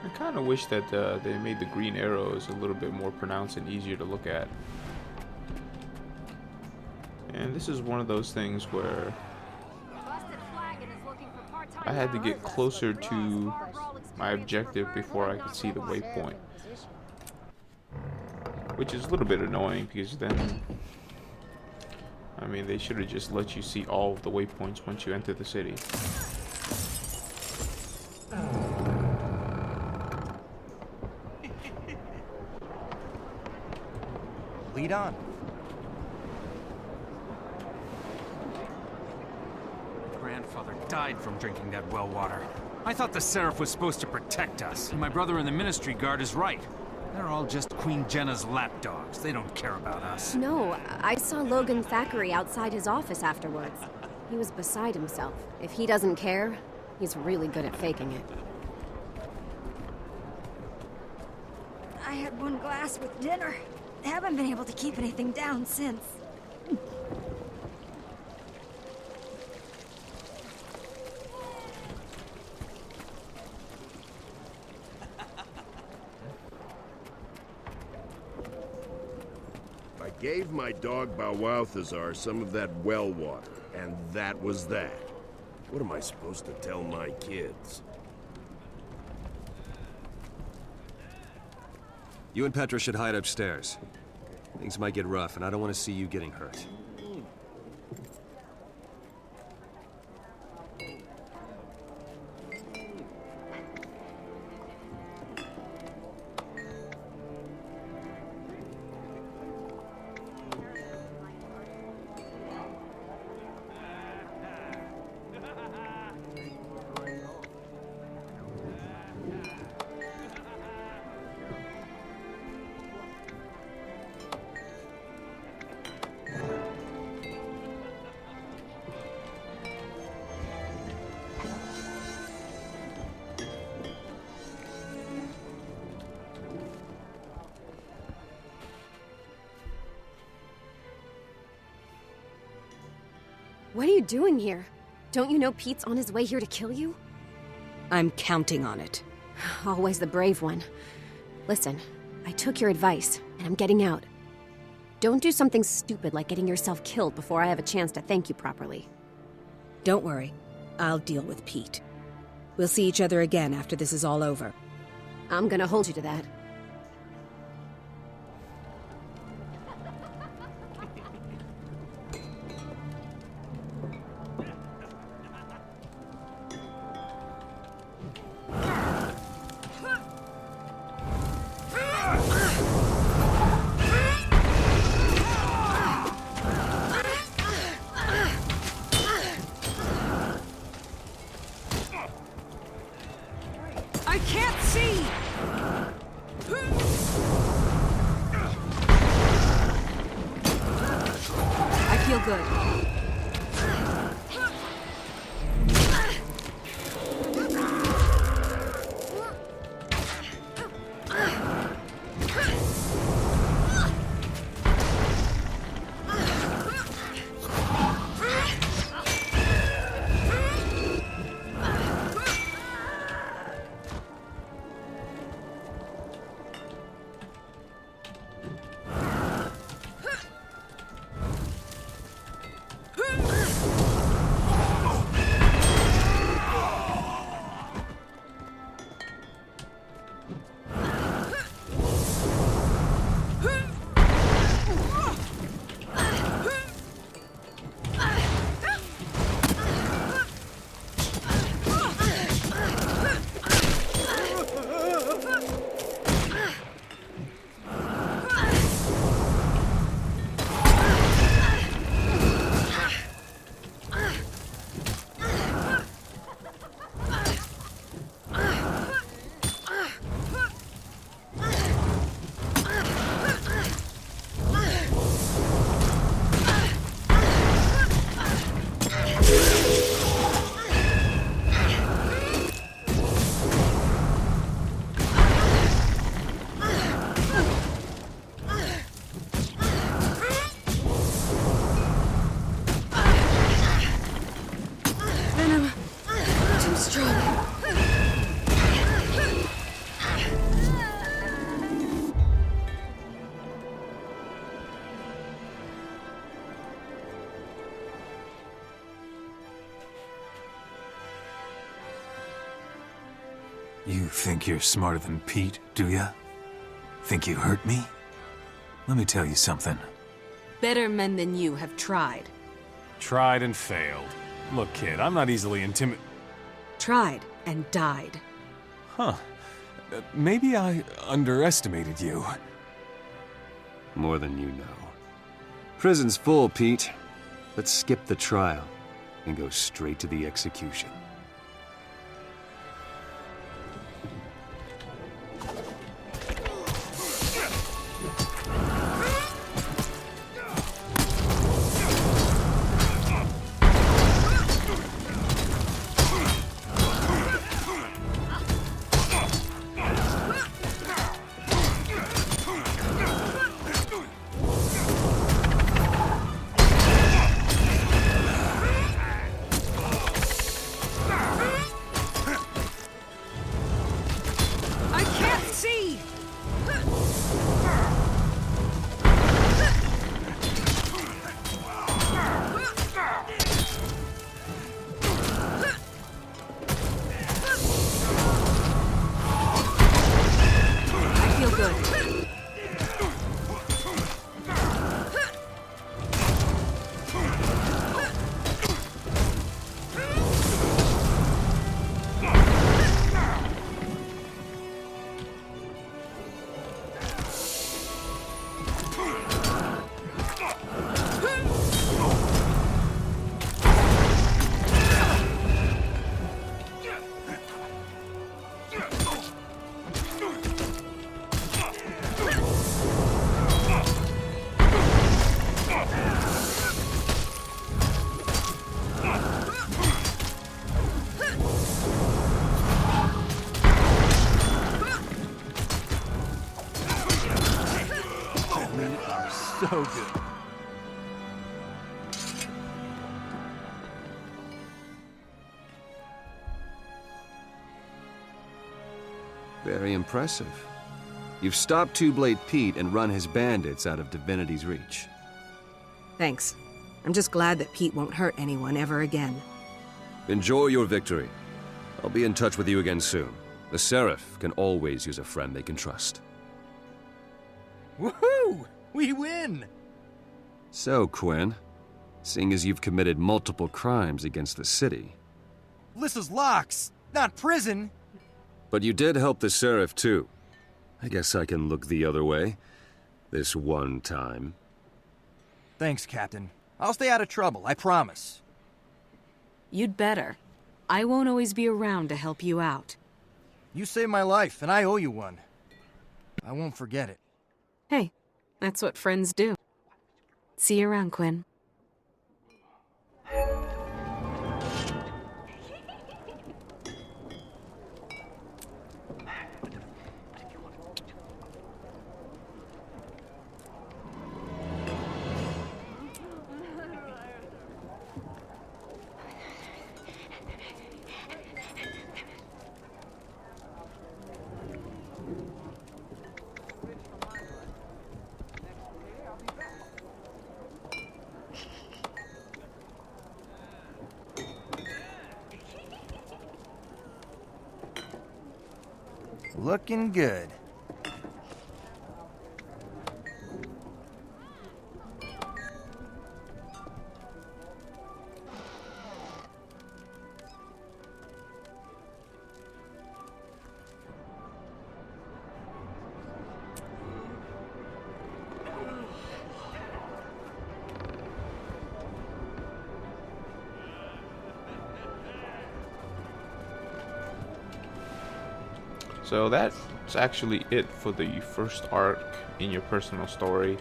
I kind of wish that they made the green arrows a little bit more pronounced and easier to look at. And this is one of those things where I had to get closer to my objective before I could see the waypoint. Which is a little bit annoying because then, I mean, they should have just let you see all of the waypoints once you enter the city. Lead on. Grandfather died from drinking that well water. I thought the Seraph was supposed to protect us, and my brother in the Ministry Guard is right. They're all just Queen Jenna's lapdogs. They don't care about us. No, I saw Logan Thackeray outside his office afterwards. He was beside himself. If he doesn't care, he's really good at faking it. I had one glass with dinner. Haven't been able to keep anything down since. I gave my dog Balthazar some of that well water, and that was that. What am I supposed to tell my kids? You and Petra should hide upstairs. Things might get rough, and I don't want to see you getting hurt. What are you doing here? Don't you know Pete's on his way here to kill you? I'm counting on it. Always the brave one. Listen, I took your advice, and I'm getting out. Don't do something stupid like getting yourself killed before I have a chance to thank you properly. Don't worry. I'll deal with Pete. We'll see each other again after this is all over. I'm gonna hold you to that. I can't see! I feel good. think you're smarter than Pete, do ya? Think you hurt me? Let me tell you something. Better men than you have tried. Tried and failed. Look, kid, I'm not easily Tried and died. Huh. Maybe I underestimated you. More than you know. Prison's full, Pete. Let's skip the trial and go straight to the execution. I can't see! I feel good. So good. Very impressive. You've stopped Two-Blade Pete and run his bandits out of Divinity's reach. Thanks. I'm just glad that Pete won't hurt anyone ever again. Enjoy your victory. I'll be in touch with you again soon. The Seraph can always use a friend they can trust. Woohoo! We win! So, Quinn, seeing as you've committed multiple crimes against the city... This is Locks, not prison! But you did help the Seraph, too. I guess I can look the other way. This one time. Thanks, Captain. I'll stay out of trouble, I promise. You'd better. I won't always be around to help you out. You saved my life, and I owe you one. I won't forget it. Hey, that's what friends do. See you around, Quinn. Looking good. So that's actually it for the first arc in your personal story,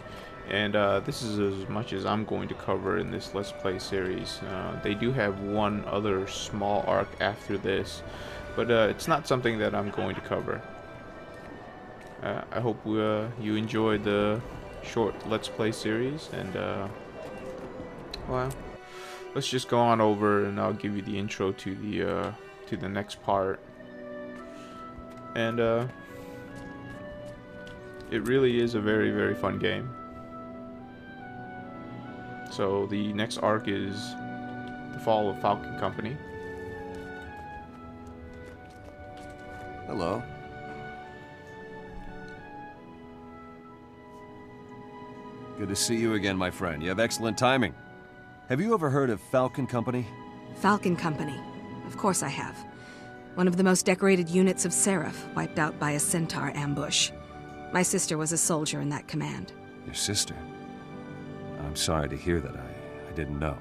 and this is as much as I'm going to cover in this Let's Play series. They do have one other small arc after this, but it's not something that I'm going to cover. I hope you enjoyed the short Let's Play series, and well, let's just go on over and I'll give you the intro to the next part. And it really is a very, very fun game. So the next arc is the Fall of Falcon Company. Hello. Good to see you again, my friend. You have excellent timing. Have you ever heard of Falcon Company? Falcon Company. Of course I have. One of the most decorated units of Seraph, wiped out by a centaur ambush. My sister was a soldier in that command. Your sister? I'm sorry to hear that. I didn't know.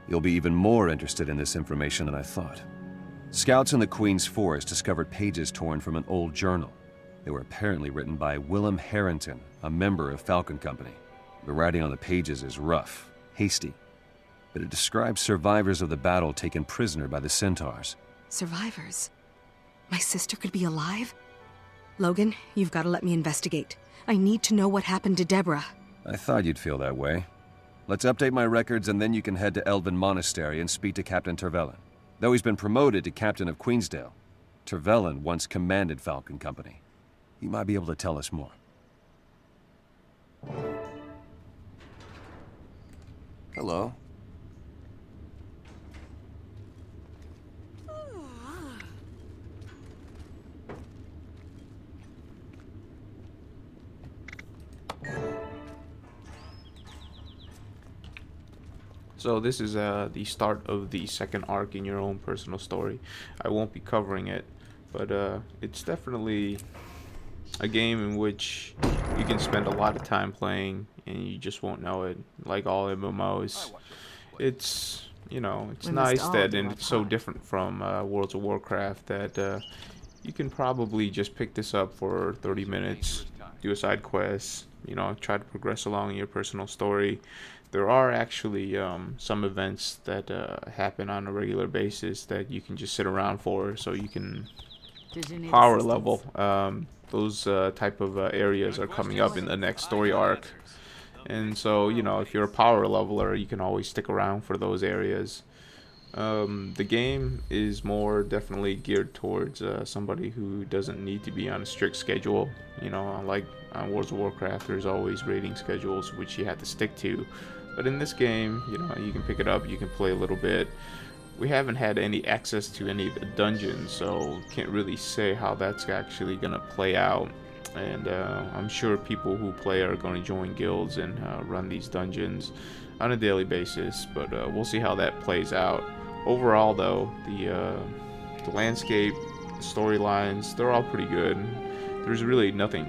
You'll be even more interested in this information than I thought. Scouts in the Queen's Forest discovered pages torn from an old journal. They were apparently written by Willem Harrington, a member of Falcon Company. The writing on the pages is rough, hasty, but it describes survivors of the battle taken prisoner by the centaurs. Survivors? My sister could be alive? Logan, you've got to let me investigate. I need to know what happened to Deborah. I thought you'd feel that way. Let's update my records and then you can head to Elven Monastery and speak to Captain Tervellen. Though he's been promoted to Captain of Queensdale, Tervellen once commanded Falcon Company. He might be able to tell us more. Hello. So this is the start of the second arc in your own personal story. I won't be covering it, but it's definitely a game in which you can spend a lot of time playing and you just won't know it. Like all MMOs, it's, you know, it's nice that, and it's so different from World of Warcraft that you can probably just pick this up for 30 minutes, do a side quest, you know, try to progress along in your personal story. There are actually some events that happen on a regular basis that you can just sit around for, so you can power level. Those type of areas are coming up in the next story arc, and so, you know, if you're a power leveler, you can always stick around for those areas. The game is more definitely geared towards somebody who doesn't need to be on a strict schedule. You know, like on World of Warcraft, there's always raiding schedules which you have to stick to. But in this game, you know, you can pick it up, you can play a little bit. We haven't had any access to any of the dungeons, so can't really say how that's actually gonna play out. And I'm sure people who play are going to join guilds and run these dungeons on a daily basis, but we'll see how that plays out. Overall, though, the landscape, the storylines, they're all pretty good. There's really nothing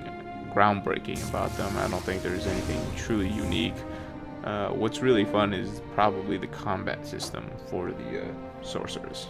groundbreaking about them. I don't think there's anything truly unique. What's really fun is probably the combat system for the sorcerers.